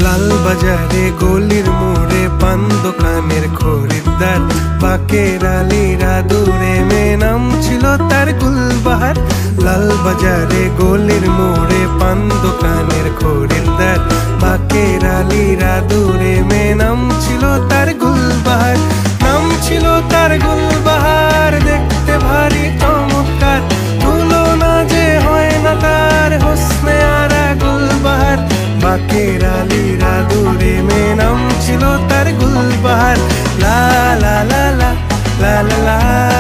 লাল বাজারে গলির মোড়ে পান দোকানের খরিদ্দার, বাকের আলীরা দূরে মেয়ে নাম ছিল তার গুলবাহার। লাল বাজারে গলির মোড়ে পান দোকানের খরিদ্দার, বাকের আলীরা দূরে মেয়ে নাম ছিল তার গুলবাহার। নাম ছিল তার গুলবাহার, দেখতে ভারী চমৎকার, তুলনা যে হয় না তার হোসনে আরা গুলবাহার। বাকের আলীরা দূরে মেয়ে নাম ছিল তার গুলবাহার। লা লা লা লা লা লা লা।